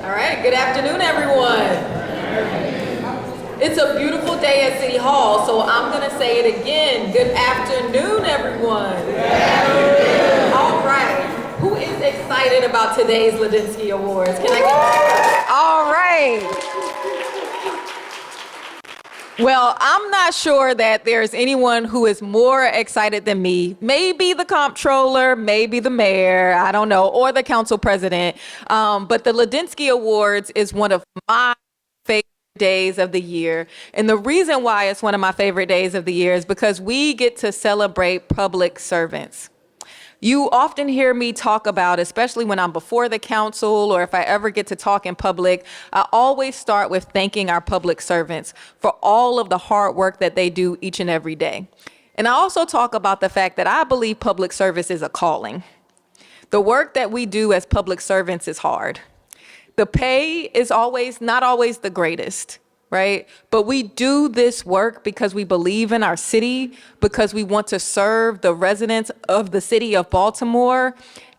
All right, good afternoon, everyone. It's a beautiful day at City Hall, so I'm going to say it again. Good afternoon, everyone. All right. Who is excited about today's Lidinsky Awards? Can I get... All right. Well, I'm not sure that there's anyone who is more excited than me. Maybe the comptroller, maybe the mayor, I don't know, or the council president. But the Lidinsky Awards is one of my favorite days of the year. And the reason why it's one of my favorite days of the year is because we get to celebrate public servants. You often hear me talk about, especially when I'm before the council or if I ever get to talk in public, I always start with thanking our public servants for all of the hard work that they do each and every day. And I also talk about the fact that I believe public service is a calling. The work that we do as public servants is hard. The pay is not always the greatest, right? But we do this work because we believe in our city, because we want to serve the residents of the city of Baltimore,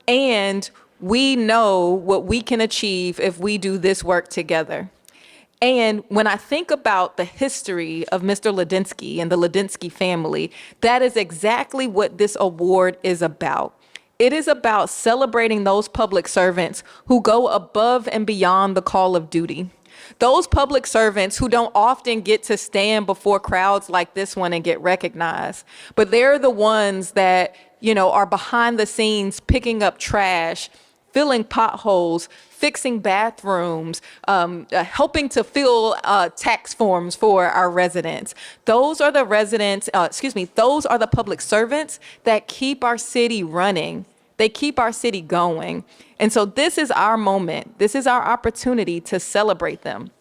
and we know what we can achieve if we do this work together. And when I think about the history of Mr. Lidinsky and the Lidinsky family, that is exactly what this award is about. It is about celebrating those public servants who go above and beyond the call of duty. Those public servants who don't often get to stand before crowds like this one and get recognized, but they're the ones that, are behind the scenes picking up trash, filling potholes, fixing bathrooms, helping to fill tax forms for our residents. Those are the those are the public servants that keep our city running. They keep our city going. And so this is our moment. This is our opportunity to celebrate them.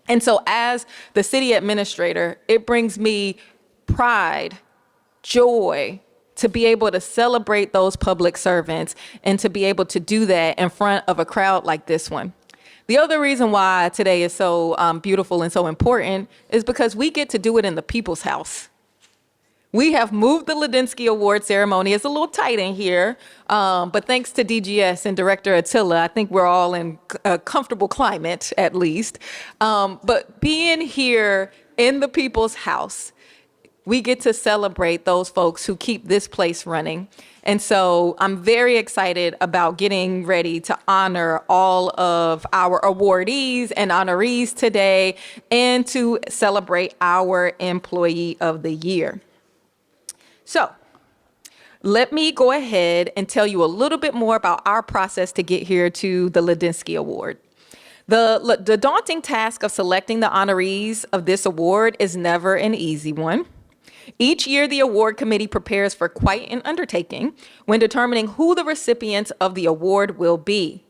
And so as the city administrator, it brings me pride, joy, to be able to celebrate those public servants and to be able to do that in front of a crowd like this one. The other reason why today is so beautiful and so important is because we get to do it in the people's house. We have moved the Lidinsky Award ceremony. It's a little tight in here, but thanks to DGS and Director Attila, I think we're all in a comfortable climate, at least. But being here in the people's house, we get to celebrate those folks who keep this place running. And so I'm very excited about getting ready to honor all of our awardees and honorees today and to celebrate our Employee of the Year. So let me go ahead and tell you a little bit more about our process to get here to the Lidinsky Award. The daunting task of selecting the honorees of this award is never an easy one. Each year, the award committee prepares for quite an undertaking when determining who the recipients of the award will be.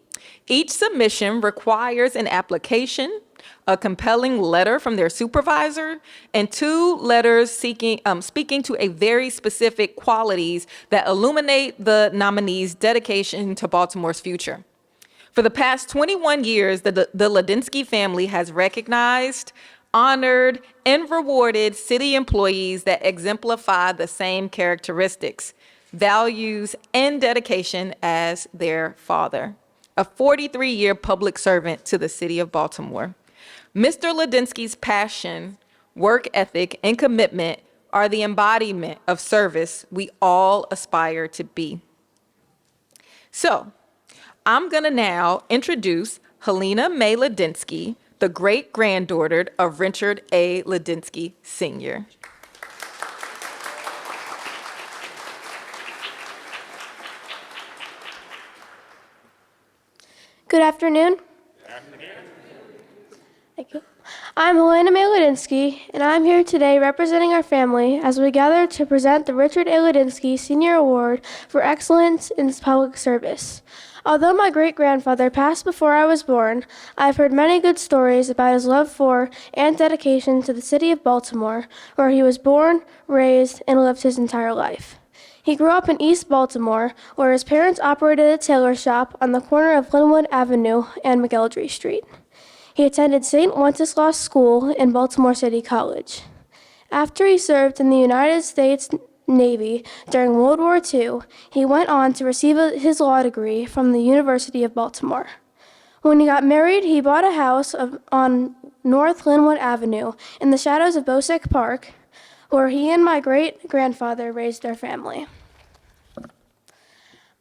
Each submission requires an application, a compelling letter from their supervisor, and 2 letters speaking to a very specific qualities that illuminate the nominee's dedication to Baltimore's future. For the past 21 years, the Lidinsky family has recognized, honored, and rewarded city employees that exemplify the same characteristics, values, and dedication as their father, a 43-year public servant to the city of Baltimore. Mr. Lidinsky's passion, work ethic, and commitment are the embodiment of service we all aspire to be. So, I'm gonna now introduce Helena Mae Lidinsky, the great-granddaughter of Richard A. Lidinsky, Sr. Good afternoon. Thank you. I'm Helena Mae Lidinsky, and I'm here today representing our family as we gather to present the Richard A. Lidinsky Senior Award for Excellence in Public Service. Although my great-grandfather passed before I was born, I've heard many good stories about his love for and dedication to the city of Baltimore, where he was born, raised, and lived his entire life. He grew up in East Baltimore, where his parents operated a tailor shop on the corner of Linwood Avenue and McElderry Street. He attended St. Wenceslaus School and Baltimore City College. After he served in the United States Navy during World War II, he went on to receive his law degree from the University of Baltimore. When he got married, he bought a house on North Linwood Avenue in the shadows of Bosec Park, where he and my great-grandfather raised their family.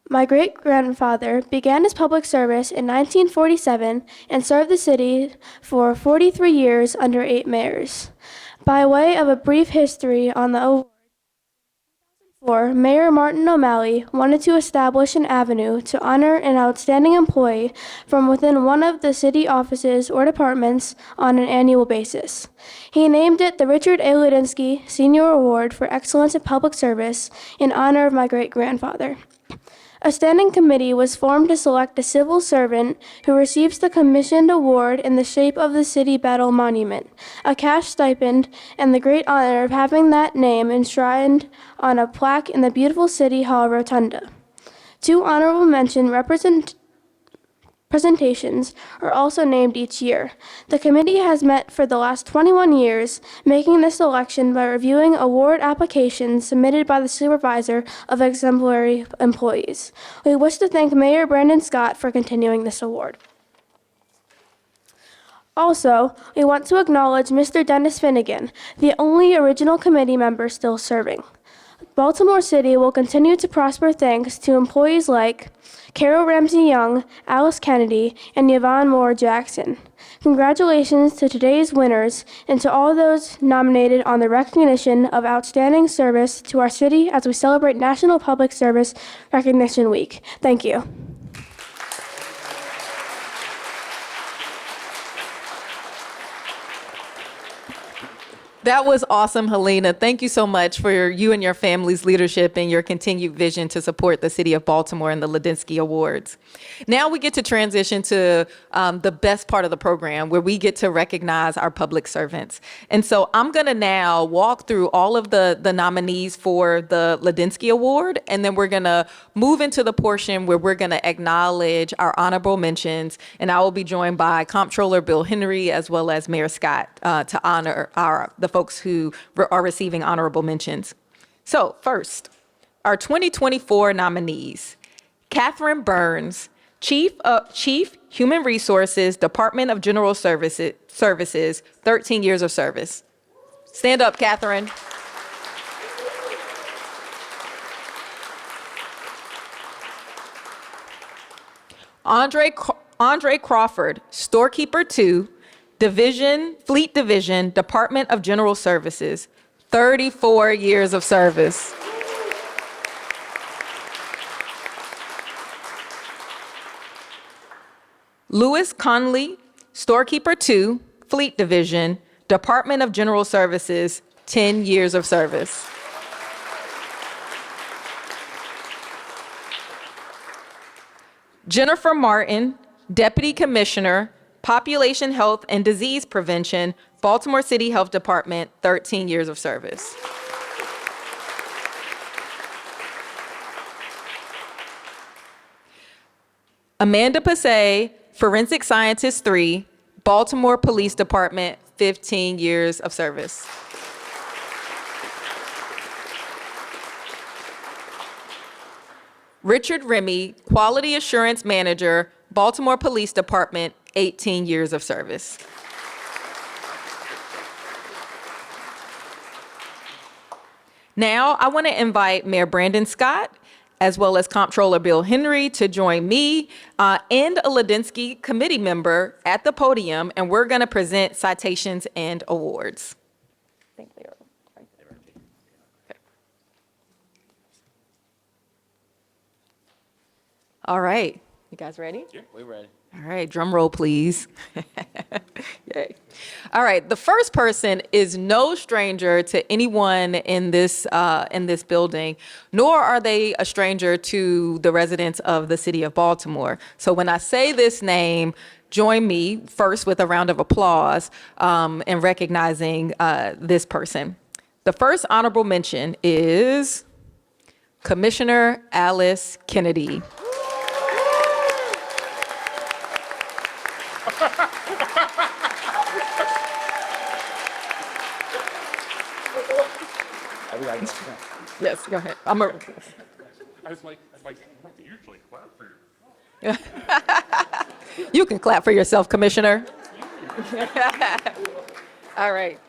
My great-grandfather began his public service in 1947 and served the city for 43 years under 8 mayors. By way of a brief history on the award, Mayor Martin O'Malley wanted to establish an avenue to honor an outstanding employee from within one of the city offices or departments on an annual basis. He named it the Richard A. Lidinsky Senior Award for Excellence in Public Service in honor of my great-grandfather. A standing committee was formed to select a civil servant who receives the commissioned award in the shape of the City Battle Monument, a cash stipend, and the great honor of having that name enshrined on a plaque in the beautiful City Hall Rotunda. 2 honorable mention presentations are also named each year. The committee has met for the last 21 years, making this selection by reviewing award applications submitted by the supervisor of exemplary employees. We wish to thank Mayor Brandon Scott for continuing this award. Also, we want to acknowledge Mr. Dennis Finnegan, the only original committee member still serving. Baltimore City will continue to prosper thanks to employees like Carol Ramsey Young, Alice Kennedy, and Yvonne Moore Jackson. Congratulations to today's winners and to all those nominated on the recognition of outstanding service to our city as we celebrate National Public Service Recognition Week. Thank you. That was awesome, Helena. Thank you so much for you and your family's leadership and your continued vision to support the city of Baltimore and the Lidinsky Awards. Now we get to transition to the best part of the program, where we get to recognize our public servants. And so I'm going to now walk through all of the nominees for the Lidinsky Award, and then we're going to move into the portion where we're going to acknowledge our honorable mentions, and I will be joined by Comptroller Bill Henry as well as Mayor Scott to honor the folks who are receiving honorable mentions. So first, our 2024 nominees: Catherine Burns, Chief Human Resources, Department of General Services, 13 years of service. Stand up, Catherine. Andre Crawford, Storekeeper 2, Fleet Division, Department of General Services, 34 years of service. Lewis Conley, Storekeeper 2, Fleet Division, Department of General Services, 10 years of service. Jennifer Martin, Deputy Commissioner, Population Health and Disease Prevention, Baltimore City Health Department, 13 years of service. Amanda Passay, Forensic Scientist 3, Baltimore Police Department, 15 years of service. Richard Remy, Quality Assurance Manager, Baltimore Police Department, 18 years of service. Now, I want to invite Mayor Brandon Scott, as well as Comptroller Bill Henry, to join me and a Lidinsky committee member at the podium, and we're going to present citations and awards. I think they are right there. Okay. All right, you guys ready? Yeah, we're ready. All right, drum roll, please. Yay. All right, the first person is no stranger to anyone in this building, nor are they a stranger to the residents of the city of Baltimore. So when I say this name, join me first with a round of applause in recognizing this person. The first honorable mention is Commissioner Alice Kennedy. Yes, go ahead. I was like, usually clap for you. You can clap for yourself, Commissioner. All right.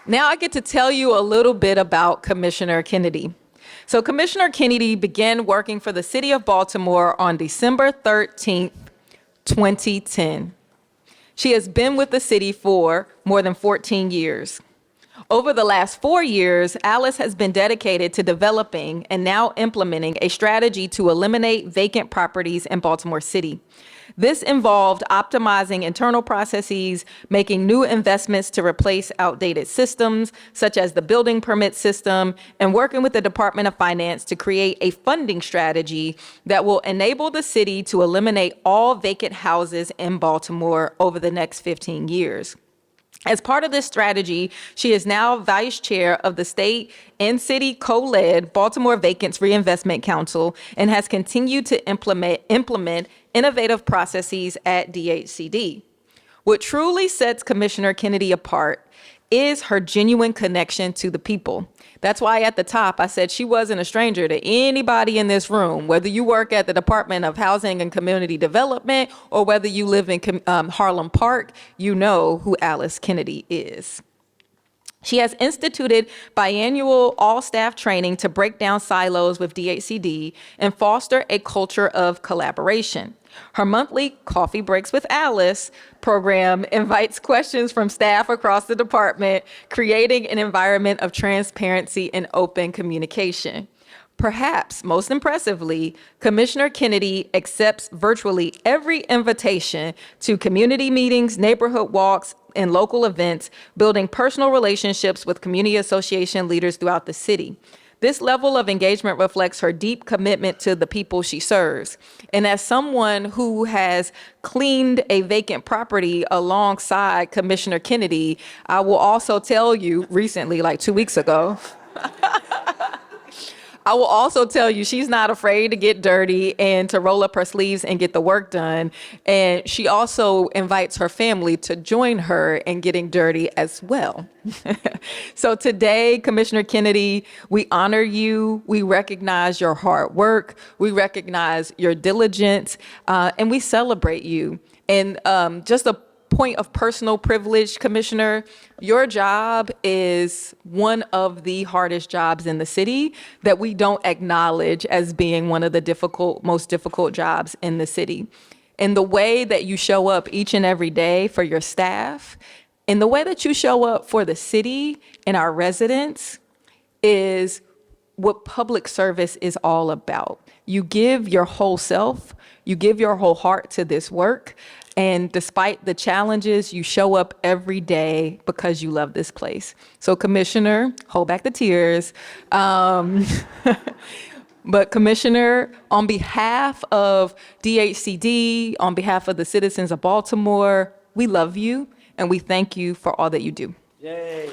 Now I get to tell you a little bit about Commissioner Kennedy. So Commissioner Kennedy began working for the city of Baltimore on December 13th, 2010. She has been with the city for more than 14 years. Over the last 4 years, Alice has been dedicated to developing and now implementing a strategy to eliminate vacant properties in Baltimore City. This involved optimizing internal processes, making new investments to replace outdated systems, such as the building permit system, and working with the Department of Finance to create a funding strategy that will enable the city to eliminate all vacant houses in Baltimore over the next 15 years. As part of this strategy, she is now vice chair of the state and city co-led Baltimore Vacants Reinvestment Council and has continued to implement innovative processes at DHCD. What truly sets Commissioner Kennedy apart is her genuine connection to the people. That's why at the top I said she wasn't a stranger to anybody in this room, whether you work at the Department of Housing and Community Development or whether you live in Harlem Park, you know who Alice Kennedy is. She has instituted biannual all-staff training to break down silos with DHCD and foster a culture of collaboration. Her monthly Coffee Breaks with Alice program invites questions from staff across the department, creating an environment of transparency and open communication. Perhaps most impressively, Commissioner Kennedy accepts virtually every invitation to community meetings, neighborhood walks, and local events, building personal relationships with community association leaders throughout the city. This level of engagement reflects her deep commitment to the people she serves. And as someone who has cleaned a vacant property alongside Commissioner Kennedy, I will also tell you recently, like 2 weeks ago, I will also tell you she's not afraid to get dirty and to roll up her sleeves and get the work done. And she also invites her family to join her in getting dirty as well. So today, Commissioner Kennedy, we honor you. We recognize your hard work. We recognize your diligence, and we celebrate you. And just a point of personal privilege, Commissioner, your job is one of the hardest jobs in the city that we don't acknowledge as being one of the most difficult jobs in the city. And the way that you show up each and every day for your staff, and the way that you show up for the city and our residents is what public service is all about. You give your whole self, you give your whole heart to this work. And despite the challenges, you show up every day because you love this place. So Commissioner, hold back the tears. But Commissioner, on behalf of DHCD, on behalf of the citizens of Baltimore, we love you and we thank you for all that you do. Yay.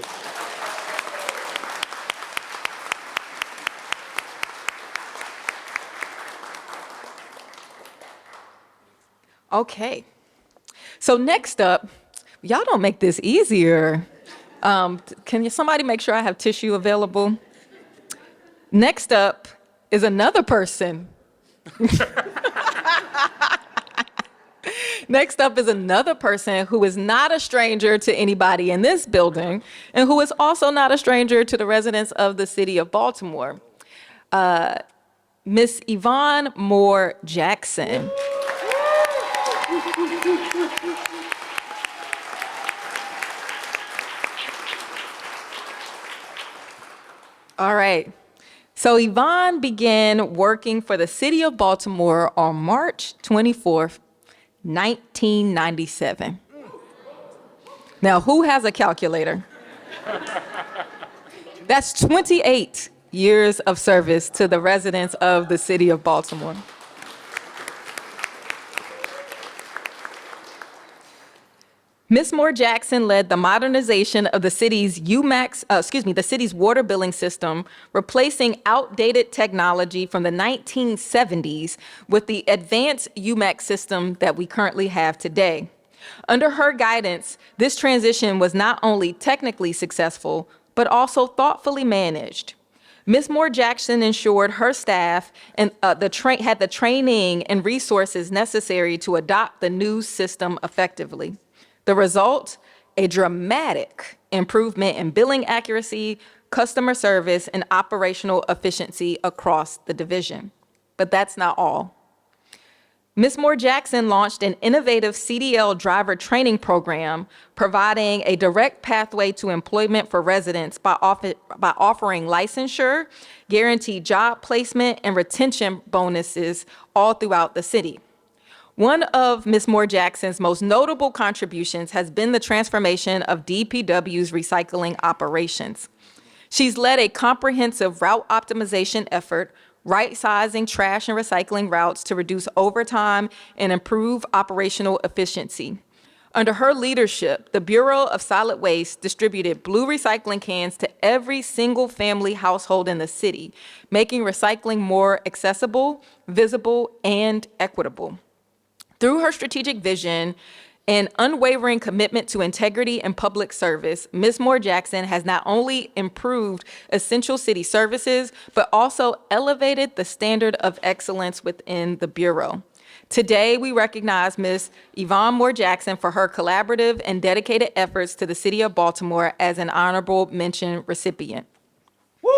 Okay. So next up, y'all don't make this easier. Can somebody make sure I have tissue available? Next up is another person. Next up is another person who is not a stranger to anybody in this building and who is also not a stranger to the residents of the city of Baltimore. Miss Yvonne Moore Jackson. All right. So Yvonne began working for the city of Baltimore on March 24th, 1997. Now, who has a calculator? That's 28 years of service to the residents of the city of Baltimore. Ms. Moore Jackson led the modernization of the city's the city's water billing system, replacing outdated technology from the 1970s with the advanced UMAX system that we currently have today. Under her guidance, this transition was not only technically successful, but also thoughtfully managed. Ms. Moore Jackson ensured her staff and had the training and resources necessary to adopt the new system effectively. The result, a dramatic improvement in billing accuracy, customer service, and operational efficiency across the division. But that's not all. Ms. Moore Jackson launched an innovative CDL driver training program, providing a direct pathway to employment for residents by offering licensure, guaranteed job placement, and retention bonuses all throughout the city. One of Ms. Moore Jackson's most notable contributions has been the transformation of DPW's recycling operations. She's led a comprehensive route optimization effort, right-sizing trash and recycling routes to reduce overtime and improve operational efficiency. Under her leadership, the Bureau of Solid Waste distributed blue recycling cans to every single-family household in the city, making recycling more accessible, visible, and equitable. Through her strategic vision and unwavering commitment to integrity and public service, Ms. Moore Jackson has not only improved essential city services, but also elevated the standard of excellence within the Bureau. Today, we recognize Ms. Yvonne Moore Jackson for her collaborative and dedicated efforts to the city of Baltimore as an honorable mention recipient. Woo!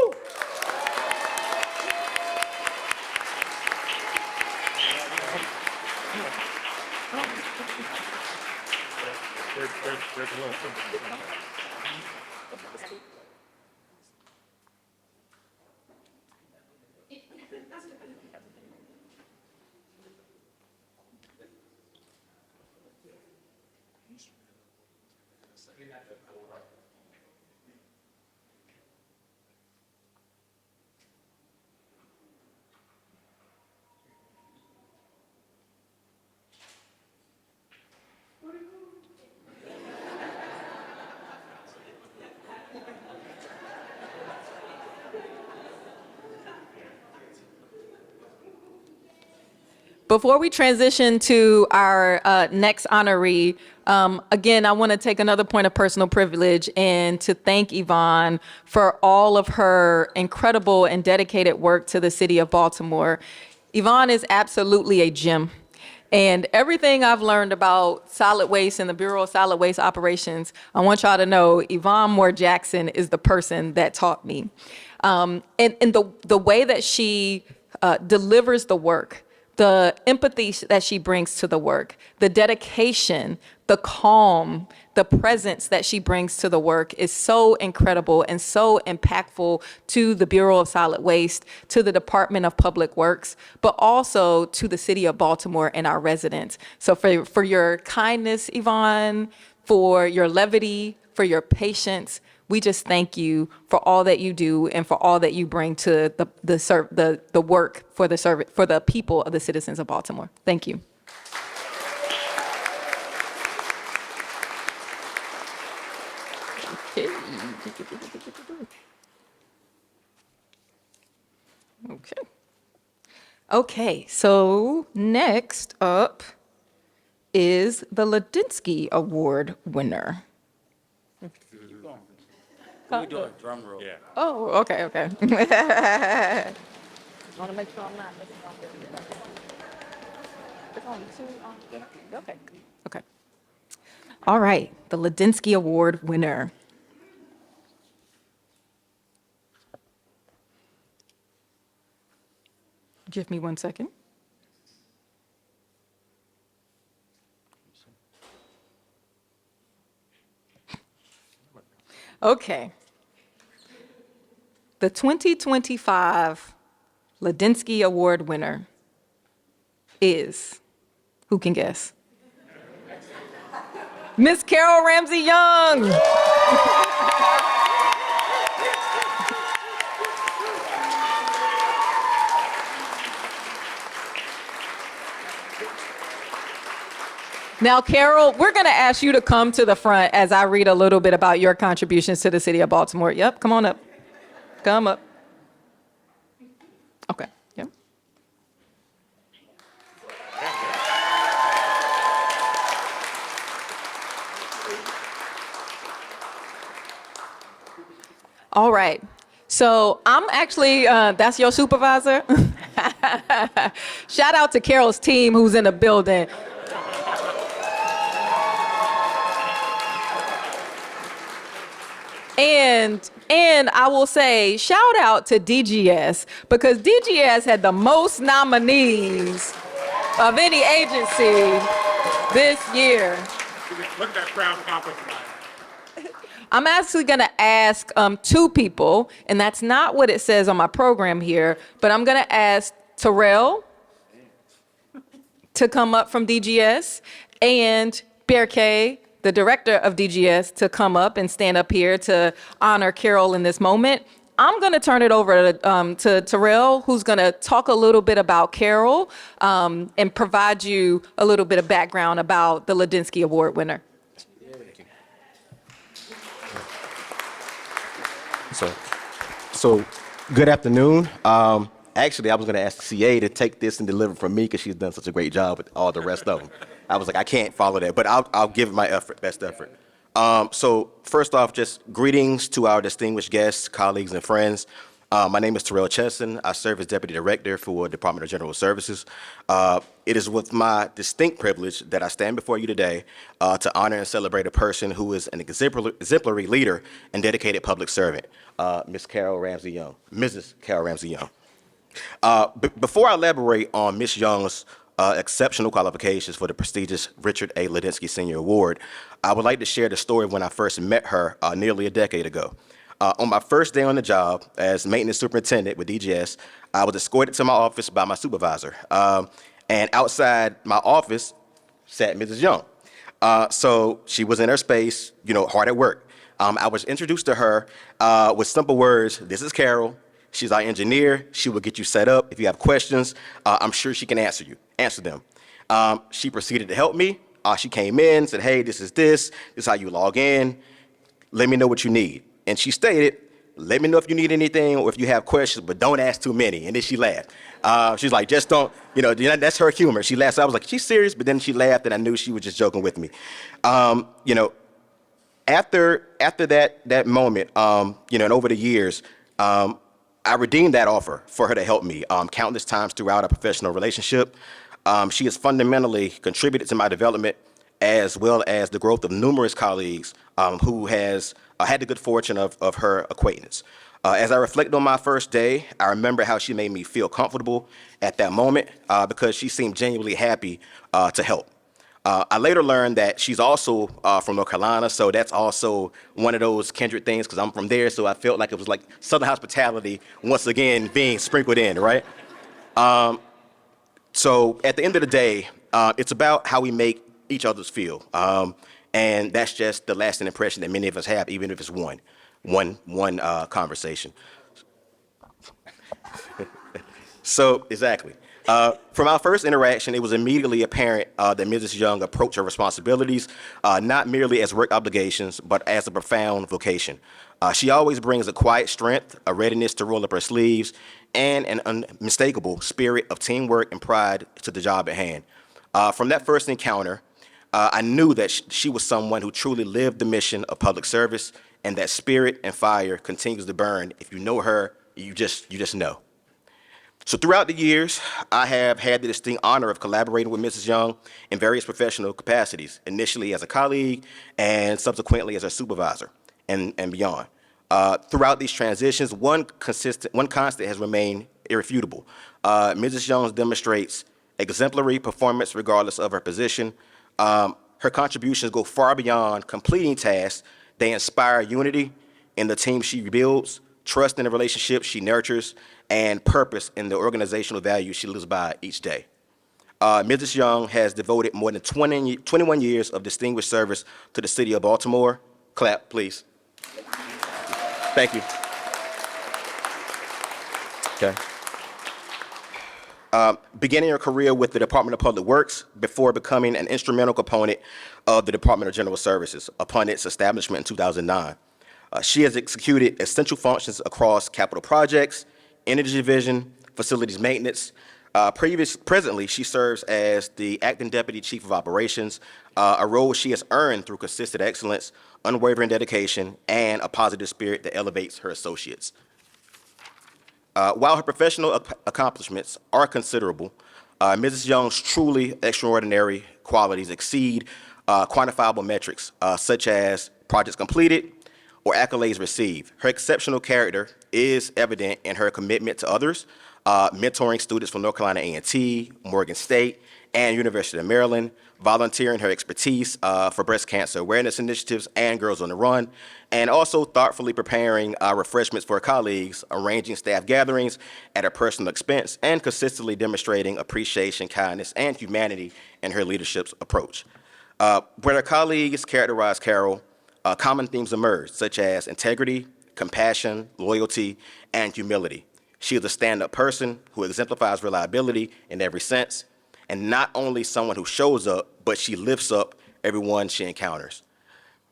Before we transition to our next honoree, again, I want to take another point of personal privilege and to thank Yvonne for all of her incredible and dedicated work to the city of Baltimore. Yvonne is absolutely a gem. And everything I've learned about solid waste and the Bureau of Solid Waste Operations, I want y'all to know Yvonne Moore Jackson is the person that taught me. And the way that she delivers the work, the empathy that she brings to the work, the dedication, the calm, the presence that she brings to the work is so incredible and so impactful to the Bureau of Solid Waste, to the Department of Public Works, but also to the city of Baltimore and our residents. So for your kindness, Yvonne, for your levity, for your patience, we just thank you for all that you do and for all that you bring to the work for the people of the citizens of Baltimore. Thank you. Okay, so next up is the Lidinsky Award winner. We're doing drum roll. Yeah. Oh, okay. Want to make sure I'm not missing off anything. It's only two. Okay. All right, the Lidinsky Award winner. Give me 1 second. Okay. The 2025 Lidinsky Award winner is, who can guess? Miss Carol Ramsey Young. Now, Carol, we're going to ask you to come to the front as I read a little bit about your contributions to the city of Baltimore. Yep, come on up. Come up. Okay, yep. All right. So I'm actually, that's your supervisor? Shout out to Carol's team who's in the building. And I will say, shout out to DGS, because DGS had the most nominees of any agency this year. Look at that crowd conference line. I'm actually going to ask two people, and that's not what it says on my program here, but I'm going to ask Terrell to come up from DGS and Berkay, the director of DGS, to come up and stand up here to honor Carol in this moment. I'm going to turn it over to Terrell, who's going to talk a little bit about Carol and provide you a little bit of background about the Lidinsky Award winner. So good afternoon. Actually, I was going to ask CA to take this and deliver from me because she's done such a great job with all the rest of them. I was like, I can't follow that, but I'll give it my effort, best effort. So first off, just greetings to our distinguished guests, colleagues, and friends. My name is Terrell Chesson. I serve as Deputy Director for Department of General Services. It is with my distinct privilege that I stand before you today to honor and celebrate a person who is an exemplary leader and dedicated public servant, Ms. Carol Ramsey Young, Mrs. Carol Ramsey Young. Before I elaborate on Ms. Young's exceptional qualifications for the prestigious Richard A. Lidinsky Senior Award, I would like to share the story of when I first met her nearly a decade ago. On my first day on the job as maintenance superintendent with DGS, I was escorted to my office by my supervisor. And outside my office sat Mrs. Young. So she was in her space, hard at work. I was introduced to her with simple words: "This is Carol. She's our engineer. She will get you set up. If you have questions, I'm sure she can answer them." She proceeded to help me. She came in, said, "Hey, this is how you log in. Let me know what you need." And she stated, "Let me know if you need anything or if you have questions, but don't ask too many." And then she laughed. She's like, "Just don't," that's her humor. She laughed. So I was like, she's serious, but then she laughed and I knew she was just joking with me. After that moment, and over the years, I redeemed that offer for her to help me countless times throughout our professional relationship. She has fundamentally contributed to my development as well as the growth of numerous colleagues who has had the good fortune of her acquaintance. As I reflect on my first day, I remember how she made me feel comfortable at that moment because she seemed genuinely happy to help. I later learned that she's also from North Carolina, so that's also one of those kindred things because I'm from there, so I felt like it was like Southern hospitality once again being sprinkled in, right? So at the end of the day, it's about how we make each other's feel. And that's just the lasting impression that many of us have, even if it's one conversation. So, exactly. From our first interaction, it was immediately apparent that Mrs. Young approached her responsibilities not merely as work obligations, but as a profound vocation. She always brings a quiet strength, a readiness to roll up her sleeves, and an unmistakable spirit of teamwork and pride to the job at hand. From that first encounter, I knew that she was someone who truly lived the mission of public service, and that spirit and fire continues to burn. If you know her, you just know. So throughout the years, I have had the distinct honor of collaborating with Mrs. Young in various professional capacities, initially as a colleague and subsequently as a supervisor and beyond. Throughout these transitions, one constant has remained irrefutable. Mrs. Young demonstrates exemplary performance regardless of her position. Her contributions go far beyond completing tasks. They inspire unity in the team she builds, trust in the relationships she nurtures, and purpose in the organizational values she lives by each day. Mrs. Young has devoted more than 21 years of distinguished service to the city of Baltimore. Clap, please. Thank you. Okay. Beginning her career with the Department of Public Works before becoming an instrumental component of the Department of General Services upon its establishment in 2009. She has executed essential functions across capital projects, energy division, facilities maintenance. Presently, she serves as the Acting Deputy Chief of Operations, a role she has earned through consistent excellence, unwavering dedication, and a positive spirit that elevates her associates. While her professional accomplishments are considerable, Mrs. Young's truly extraordinary qualities exceed quantifiable metrics, such as projects completed or accolades received. Her exceptional character is evident in her commitment to others, mentoring students from North Carolina A&T, Morgan State, and University of Maryland, volunteering her expertise for breast cancer awareness initiatives and Girls on the Run, and also thoughtfully preparing refreshments for her colleagues, arranging staff gatherings at her personal expense, and consistently demonstrating appreciation, kindness, and humanity in her leadership's approach. When her colleagues characterized Carol, common themes emerged, such as integrity, compassion, loyalty, and humility. She is a stand-up person who exemplifies reliability in every sense, and not only someone who shows up, but she lifts up everyone she encounters.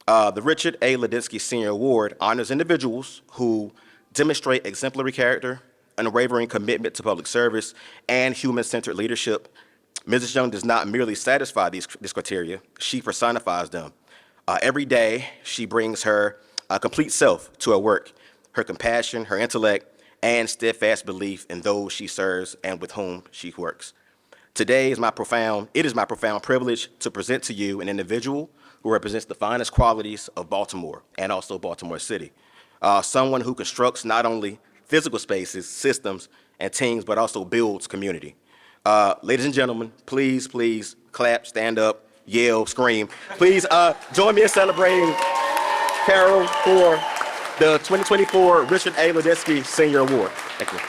The Richard A. Lidinsky Senior Award honors individuals who demonstrate exemplary character, unwavering commitment to public service, and human-centered leadership. Mrs. Young does not merely satisfy these criteria, she personifies them. Every day, she brings her complete self to her work, her compassion, her intellect, and steadfast belief in those she serves and with whom she works. Today is it is my profound privilege to present to you an individual who represents the finest qualities of Baltimore and also Baltimore City. Someone who constructs not only physical spaces, systems, and teams, but also builds community. Ladies and gentlemen, please clap, stand up, yell, scream. Please join me in celebrating Carol for the 2024 Richard A. Lidinsky Senior Award. Thank you.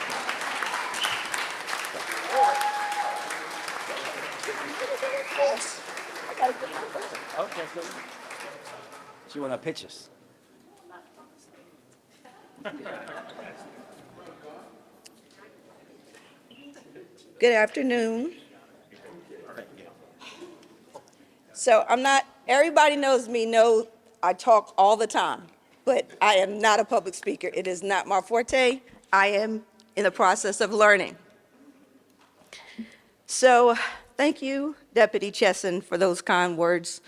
Okay, so she want our pictures. Good afternoon. So everybody knows me, I talk all the time, but I am not a public speaker. It is not my forte. I am in the process of learning. So thank you, Deputy Chesson, for those kind words.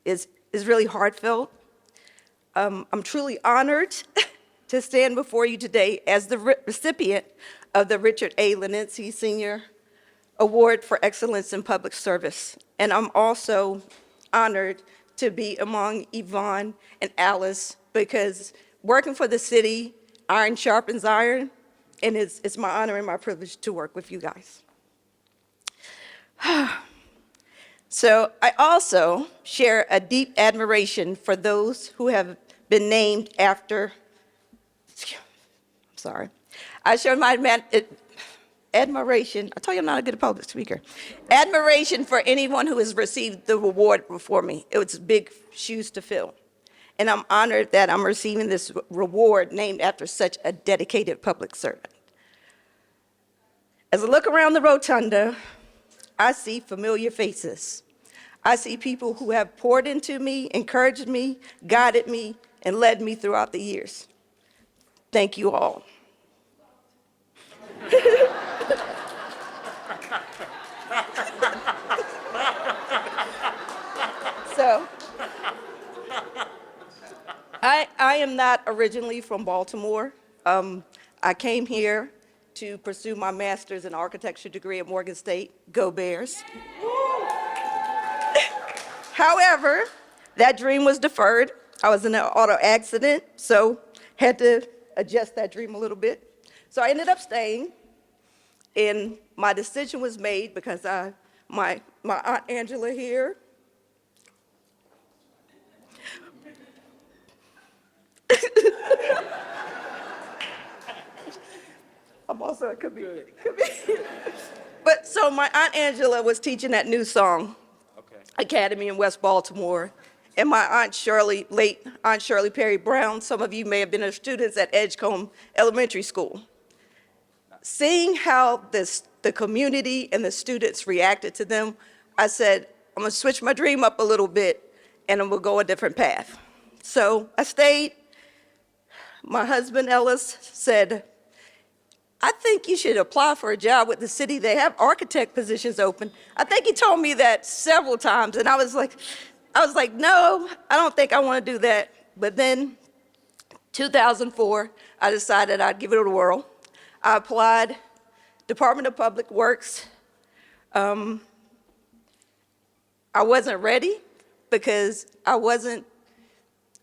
It's really heartfelt. I'm truly honored to stand before you today as the recipient of the Richard A. Lidinsky Senior Award for Excellence in Public Service. And I'm also honored to be among Yvonne and Alice, because working for the city, iron sharpens iron, and it's my honor and my privilege to work with you guys. So I also share a deep admiration for those who have been named after, I share my admiration, I told you I'm not a good public speaker, admiration for anyone who has received the award before me. It was big shoes to fill. And I'm honored that I'm receiving this reward named after such a dedicated public servant. As I look around the rotunda, I see familiar faces. I see people who have poured into me, encouraged me, guided me, and led me throughout the years. Thank you all. So, I am not originally from Baltimore. I came here to pursue my master's in architecture degree at Morgan State. Go Bears. However, that dream was deferred. I was in an auto accident, so had to adjust that dream a little bit. So I ended up staying, and my decision was made because my Aunt Angela here, I'm also, it could be. But so my Aunt Angela was teaching that new song Academy in West Baltimore. And my Aunt Shirley, late Aunt Shirley Perry Brown, some of you may have been her students at Edgecombe Elementary School. seeing how the community and the students reacted to them, I said, I'm gonna switch my dream up a little bit and I'm gonna go a different path. So I stayed. My husband, Ellis, said, I think you should apply for a job with the city. They have architect positions open. I think he told me that several times, and I was like, no, I don't think I want to do that. But then, 2004, I decided I'd give it a whirl. I applied, Department of Public Works. I wasn't ready because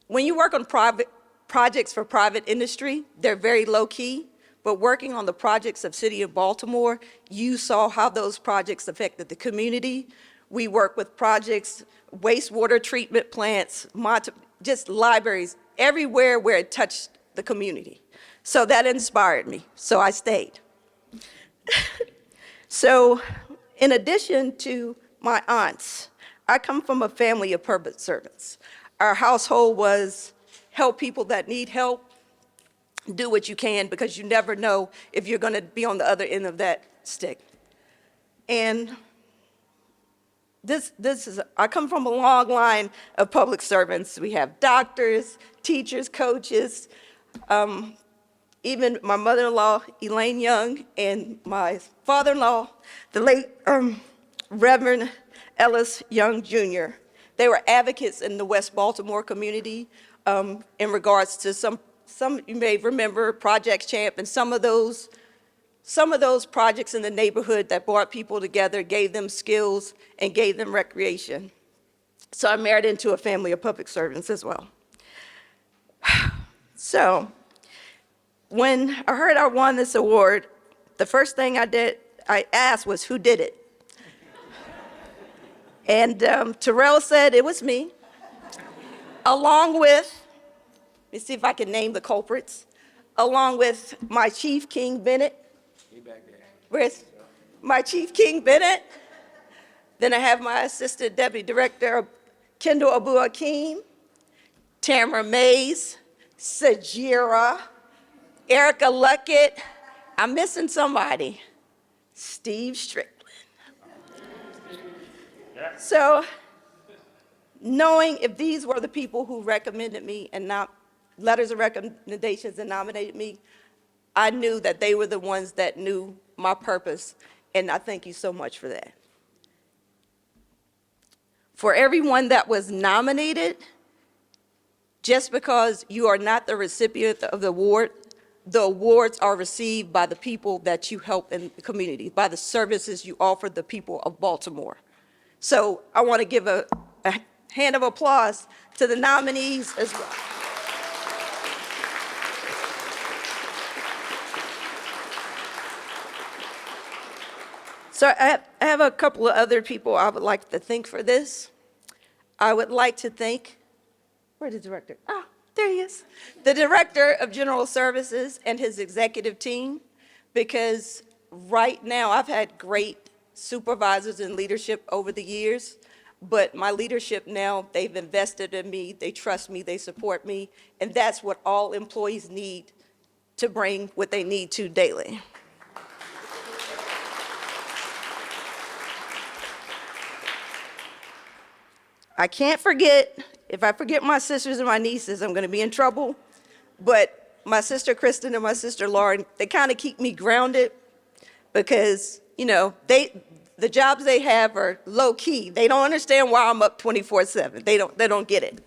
when you work on private projects for private industry, they're very low key. But working on the projects of City of Baltimore, you saw how those projects affected the community. We work with projects, wastewater treatment plants, just libraries, everywhere where it touched the community. So that inspired me, so I stayed. So in addition to my aunts, I come from a family of public servants. Our household was help people that need help, do what you can because you never know if you're going to be on the other end of that stick. And I come from a long line of public servants. We have doctors, teachers, coaches, even my mother-in-law, Elaine Young, and my father-in-law, the late Reverend Ellis Young Jr. They were advocates in the West Baltimore community in regards to some you may remember Project Champ and some of those projects in the neighborhood that brought people together, gave them skills, and gave them recreation. So I married into a family of public servants as well. So when I heard I won this award, the first thing I asked was, who did it? And Terrell said it was me, along with, let me see if I can name the culprits, along with my chief, King Bennett. Where's my chief, King Bennett? Then I have my assistant deputy director, Kendall Abu Hakim, Tamara Mays, Sajira, Erica Luckett. I'm missing somebody. Steve Strickland. So, knowing if these were the people who recommended me and not letters of recommendations and nominated me, I knew that they were the ones that knew my purpose, and I thank you so much for that. For everyone that was nominated, just because you are not the recipient of the awards are received by the people that you help in the community, by the services you offer the people of Baltimore. So I want to give a hand of applause to the nominees as well. So I have a couple of other people I would like to thank for this. I would like to thank, where's the director? Ah, there he is. The Director of General Services and his executive team, because right now I've had great supervisors and leadership over the years, but my leadership now, they've invested in me, they trust me, they support me, and that's what all employees need to bring what they need to daily. I can't forget, if I forget my sisters and my nieces, I'm gonna be in trouble, but my sister Kristen and my sister Lauren, they kind of keep me grounded because, you know, the jobs they have are low key. They don't understand why I'm up 24/7. They don't get it.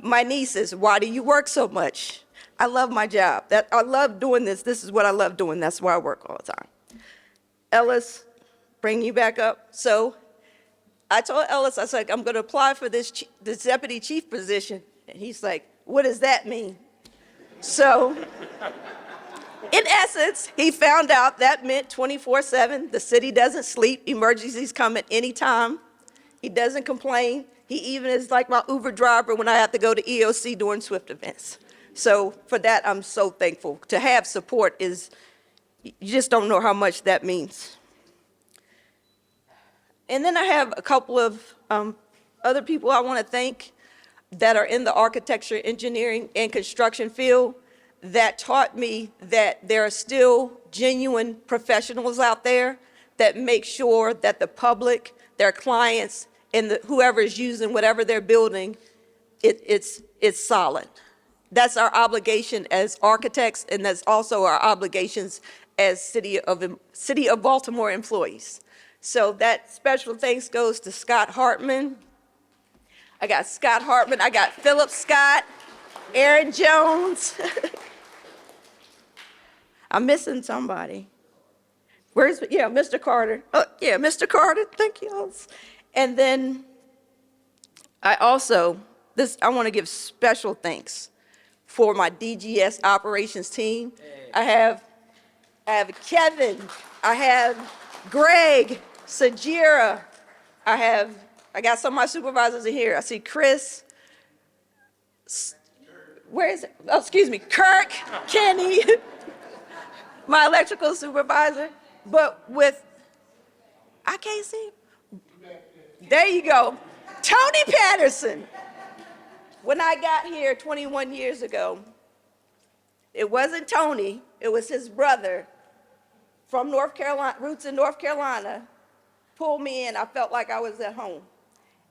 My nieces, why do you work so much? I love my job. I love doing this. This is what I love doing. That's why I work all the time. Ellis, bring you back up. So I told Ellis, I was like, I'm going to apply for this deputy chief position. And he's like, what does that mean? So in essence, he found out that meant 24/7. The city doesn't sleep. Emergencies come at any time. He doesn't complain. He even is like my Uber driver when I have to go to EOC during Swift events. So for that, I'm so thankful. To have support is, you just don't know how much that means. And then I have a couple of other people I want to thank that are in the architecture, engineering, and construction field. that taught me that there are still genuine professionals out there that make sure that the public, their clients, and whoever is using whatever they're building, it's solid. That's our obligation as architects, and that's also our obligations as City of Baltimore employees. So that special thanks goes to Scott Hartman. I got Scott Hartman, I got Philip Scott, Aaron Jones. I'm missing somebody. Mr. Carter. Oh, yeah, Mr. Carter, thank you. And then I want to give special thanks for my DGS operations team. I have Kevin, I have Greg, Sajira, I got some of my supervisors in here. I see Chris, where is it? Oh, excuse me, Kirk, Kenny, my electrical supervisor, but I can't see him. There you go. Tony Patterson. When I got here 21 years ago, it wasn't Tony, it was his brother from North Carolina, roots in North Carolina, pulled me in. I felt like I was at home.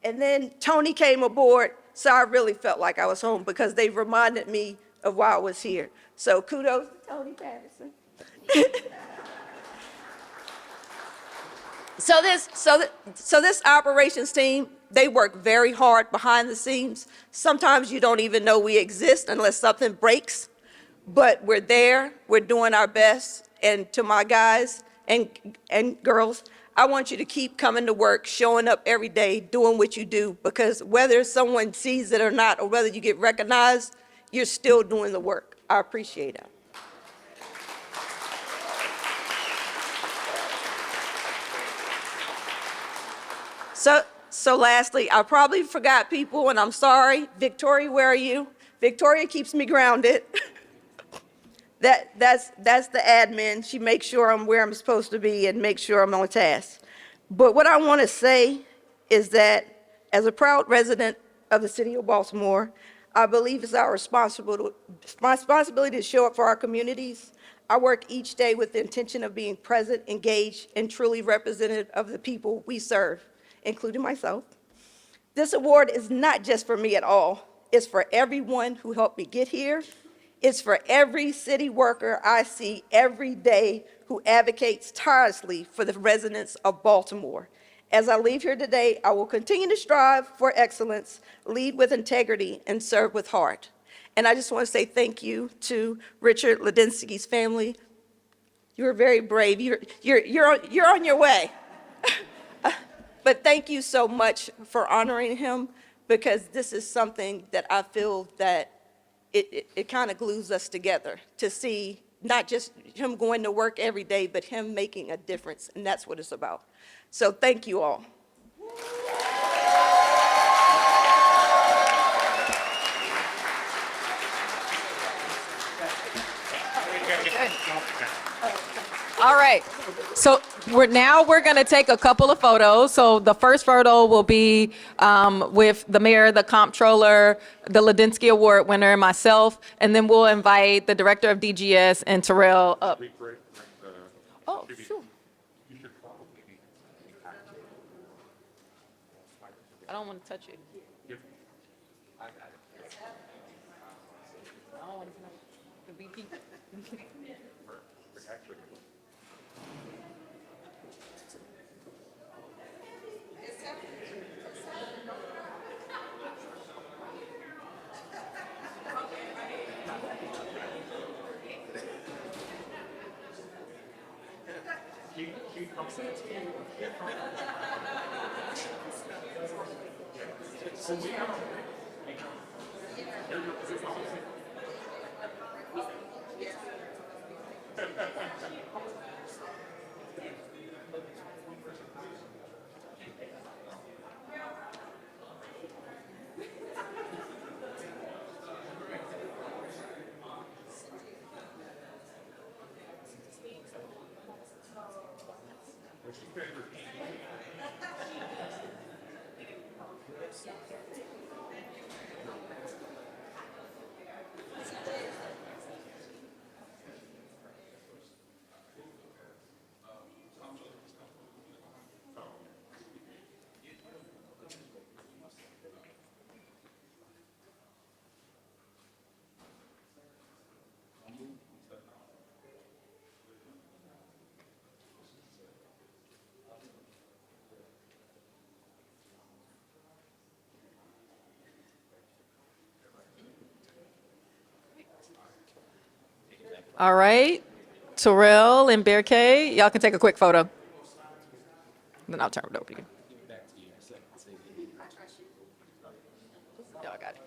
And then Tony came aboard, so I really felt like I was home because they reminded me of why I was here. So kudos to Tony Patterson. So this operations team, they work very hard behind the scenes. Sometimes you don't even know we exist unless something breaks, but we're there, we're doing our best. And to my guys and girls, I want you to keep coming to work, showing up every day, doing what you do, because whether someone sees it or not, or whether you get recognized, you're still doing the work. I appreciate it. So lastly, I probably forgot people, and I'm sorry. Victoria, where are you? Victoria keeps me grounded. That's the admin. She makes sure I'm where I'm supposed to be and makes sure I'm on task. But what I want to say is that as a proud resident of the City of Baltimore, I believe it's our responsibility to show up for our communities. I work each day with the intention of being present, engaged, and truly representative of the people we serve, including myself. This award is not just for me at all. It's for everyone who helped me get here. It's for every city worker I see every day who advocates tirelessly for the residents of Baltimore. As I leave here today, I will continue to strive for excellence, lead with integrity, and serve with heart. And I just want to say thank you to Richard Lidinsky's family. You were very brave. You're on your way. But thank you so much for honoring him, because this is something that I feel that it kind of glues us together to see not just him going to work every day, but him making a difference, and that's what it's about. So thank you all. All right. So we're going to take a couple of photos. So the first photo will be with the mayor, the comptroller, the Lidinsky Award winner, and myself, and then we'll invite the director of DGS and Terrell up. Oh, sure. I don't want to touch it. I don't want to touch the VP. All right. Terrell and Bear K, y'all can take a quick photo. Then I'll turn it over to you. Y'all got it.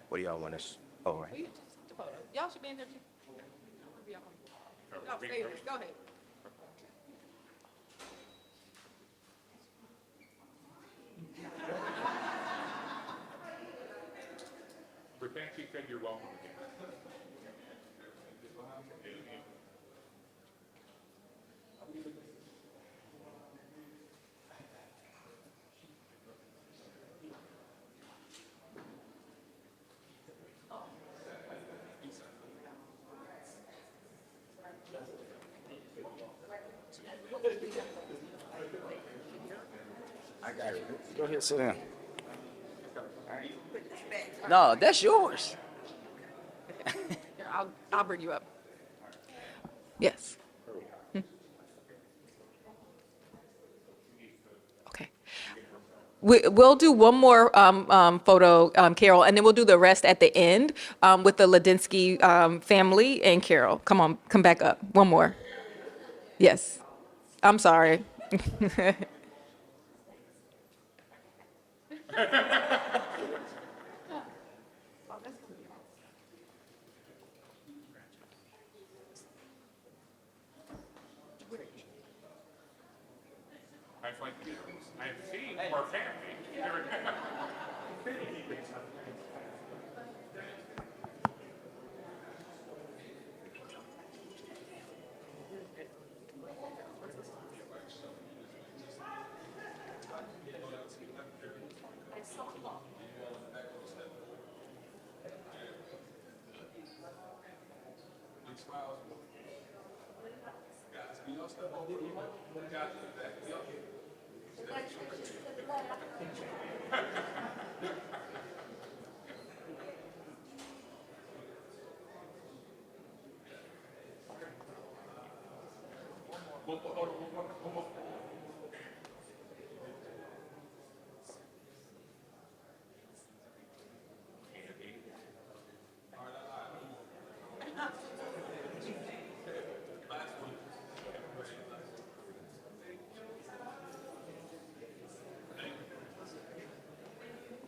What do y'all want us? Oh, right. Y'all should be in there too. Y'all stay with us. Go ahead. Repent, she said you're welcome again. I got it. Go ahead, sit down. No, that's yours. Here, I'll bring you up. Yes. Okay. We'll do one more photo, Carol, and then we'll do the rest at the end with the Lidinsky family and Carol. Come on, come back up. One more. Yes. I'm sorry. I have seen more family.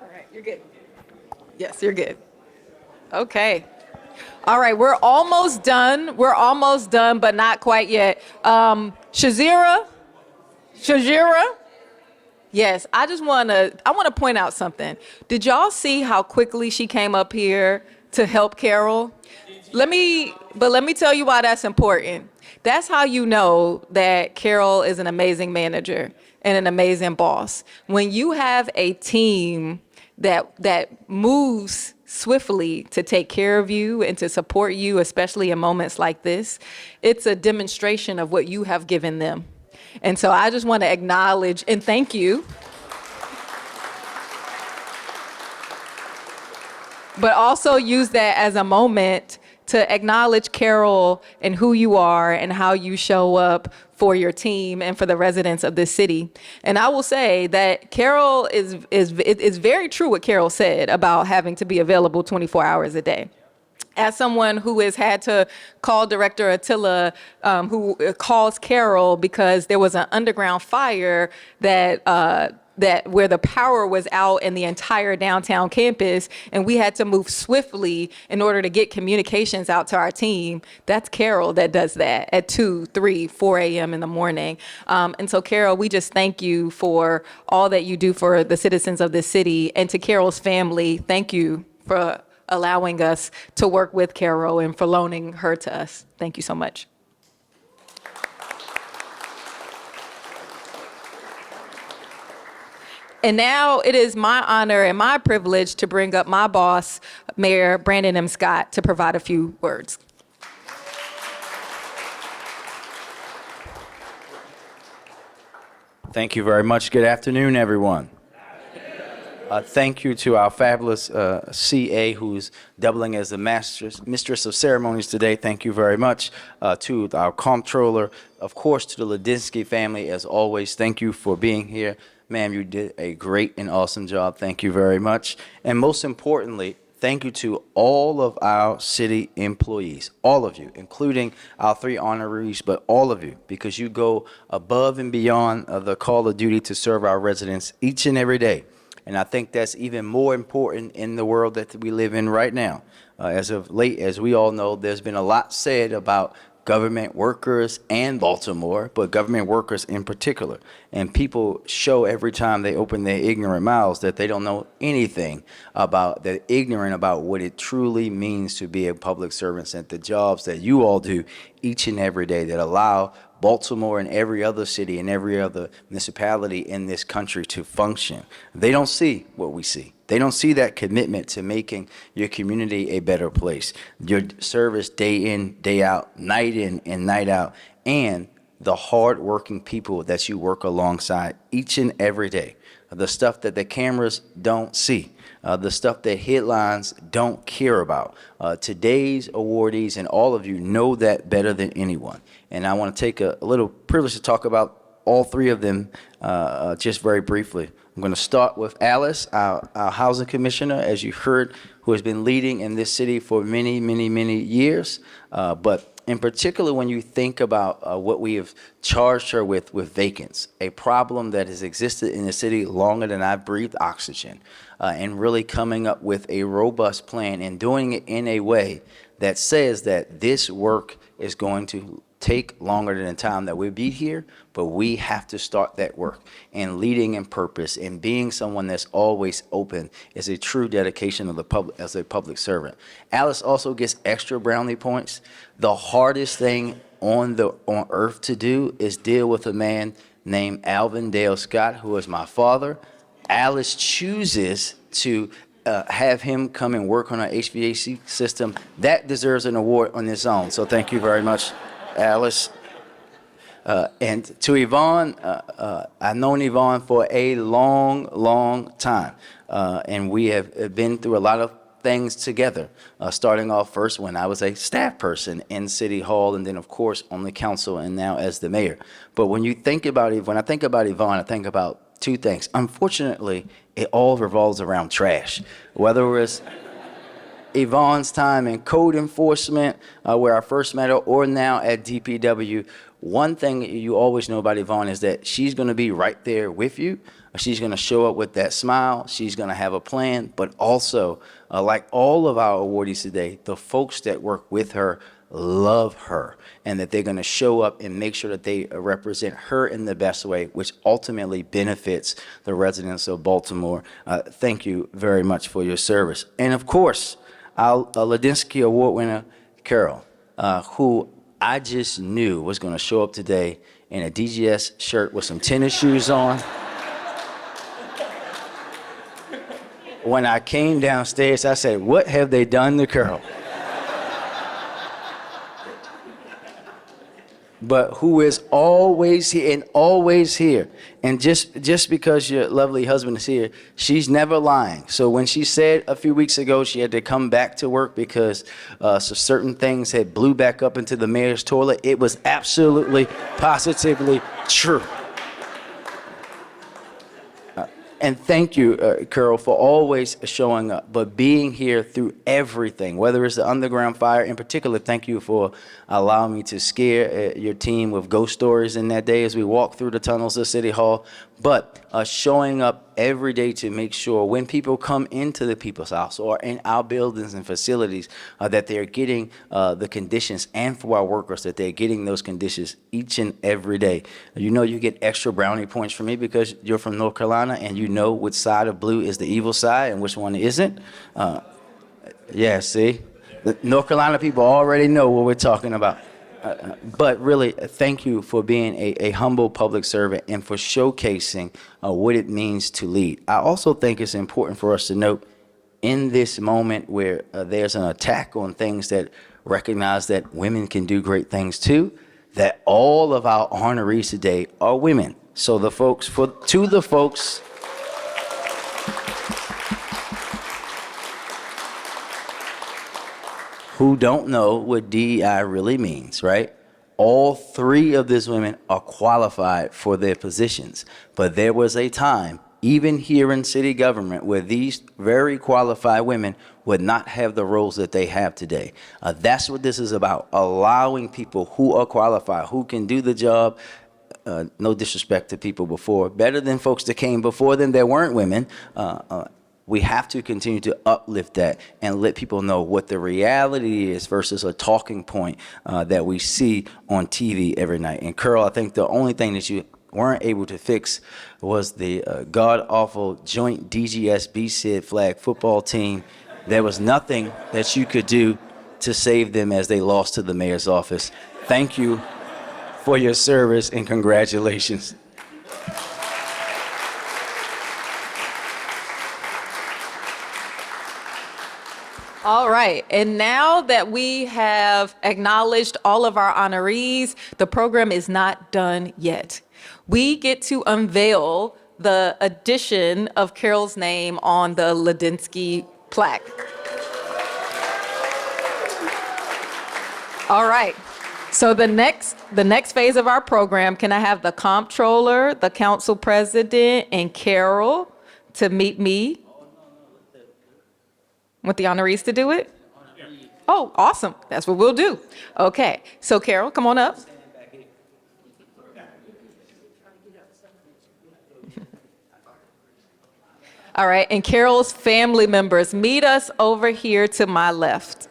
All right, you're good. Yes, you're good. Okay. All right, we're almost done. We're almost done, but not quite yet. Shazira? Yes, I want to point out something. Did y'all see how quickly she came up here to help Carol? Let me tell you why that's important. That's how you know that Carol is an amazing manager and an amazing boss. When you have a team that moves swiftly to take care of you and to support you, especially in moments like this, it's a demonstration of what you have given them. And so I just want to acknowledge and thank you. But also use that as a moment to acknowledge Carol and who you are and how you show up for your team and for the residents of this city. And I will say that Carol is very true what Carol said about having to be available 24 hours a day. As someone who has had to call Director Attila, who calls Carol because there was an underground fire that where the power was out in the entire downtown campus, and we had to move swiftly in order to get communications out to our team. That's Carol that does that at 2, 3, 4 a.m. in the morning. And so, Carol, we just thank you for all that you do for the citizens of this city. And to Carol's family, thank you for allowing us to work with Carol and for loaning her to us. Thank you so much. And now it is my honor and my privilege to bring up my boss, Mayor Brandon M. Scott, to provide a few words. Thank you very much. Good afternoon, everyone. Thank you to our fabulous CA, who's doubling as the mistress of ceremonies today. Thank you very much to our comptroller, of course, to the Lidinsky family, as always. Thank you for being here. Ma'am, you did a great and awesome job. Thank you very much. And most importantly, thank you to all of our city employees, all of you, including our 3 honorees, but all of you, because you go above and beyond the call of duty to serve our residents each and every day. And I think that's even more important in the world that we live in right now. As of late, as we all know, there's been a lot said about government workers and Baltimore, but government workers in particular. And people show every time they open their ignorant mouths that they don't know anything about, they're ignorant about what it truly means to be a public servant and the jobs that you all do each and every day that allow Baltimore and every other city and every other municipality in this country to function. They don't see what we see. They don't see that commitment to making your community a better place. Your service day in, day out, night in and night out, and the hard-working people that you work alongside each and every day. The stuff that the cameras don't see. The stuff that headlines don't care about. Today's awardees and all of you know that better than anyone. And I want to take a little privilege to talk about all 3 of them just very briefly. I'm going to start with Alice, our housing commissioner, as you heard, who has been leading in this city for many, many, many years. But in particular, when you think about what we have charged her with vacants, a problem that has existed in the city longer than I've breathed oxygen, and really coming up with a robust plan and doing it in a way that says that this work is going to take longer than the time that we'll be here, but we have to start that work. And leading in purpose and being someone that's always open is a true dedication of the public as a public servant. Alice also gets extra brownie points. The hardest thing on earth to do is deal with a man named Alvin Dale Scott, who is my father. Alice chooses to have him come and work on our HVAC system. That deserves an award on its own. So thank you very much, Alice. And to Yvonne, I've known Yvonne for a long, long time. And we have been through a lot of things together, starting off first when I was a staff person in City Hall, and then, of course, on the council, and now as the mayor. But when you think about it, when I think about Yvonne, I think about 2 things. Unfortunately, it all revolves around trash, whether it's Yvonne's time in code enforcement, where I first met her, or now at DPW. One thing you always know about Yvonne is that she's going to be right there with you. She's going to show up with that smile. She's going to have a plan. But also, like all of our awardees today, the folks that work with her love her, and that they're going to show up and make sure that they represent her in the best way, which ultimately benefits the residents of Baltimore. Thank you very much for your service. And of course, our Lidinsky Award winner, Carol, who I just knew was going to show up today in a DGS shirt with some tennis shoes on. When I came downstairs, I said, what have they done to Carol? But who is always here and always here. And just because your lovely husband is here, she's never lying. So when she said a few weeks ago she had to come back to work because certain things had blew back up into the mayor's toilet, it was absolutely, positively true. And thank you, Carol, for always showing up, but being here through everything, whether it's the underground fire. In particular, thank you for allowing me to scare your team with ghost stories in that day as we walked through the tunnels of City Hall. But showing up every day to make sure when people come into the People's House or in our buildings and facilities that they're getting the conditions, and for our workers that they're getting those conditions each and every day. You know you get extra brownie points from me because you're from North Carolina and you know which side of blue is the evil side and which one isn't. Yeah, see? The North Carolina people already know what we're talking about. But really, thank you for being a humble public servant and for showcasing what it means to lead. I also think it's important for us to note in this moment where there's an attack on things that recognize that women can do great things too, that all of our honorees today are women. So the folks, to the folks who don't know what DEI really means, right? All 3 of these women are qualified for their positions. But there was a time even here in city government, where these very qualified women would not have the roles that they have today. That's what this is about, allowing people who are qualified, who can do the job. No disrespect to people before, better than folks that came before them that weren't women. We have to continue to uplift that and let people know what the reality is versus a talking point that we see on TV every night. And Carl, I think the only thing that you weren't able to fix was the god-awful joint DGS-BCID flag football team. There was nothing that you could do to save them as they lost to the mayor's office. Thank you for your service and congratulations. All right, and now that we have acknowledged all of our honorees, the program is not done yet. We get to unveil the addition of Carol's name on the Lidinsky plaque. All right, so the next phase of our program, can I have the comptroller, the council president, and Carol to meet me? Want the honorees to do it? Oh, awesome. That's what we'll do. Okay. So, Carol, come on up. All right. And Carol's family members, meet us over here to my left.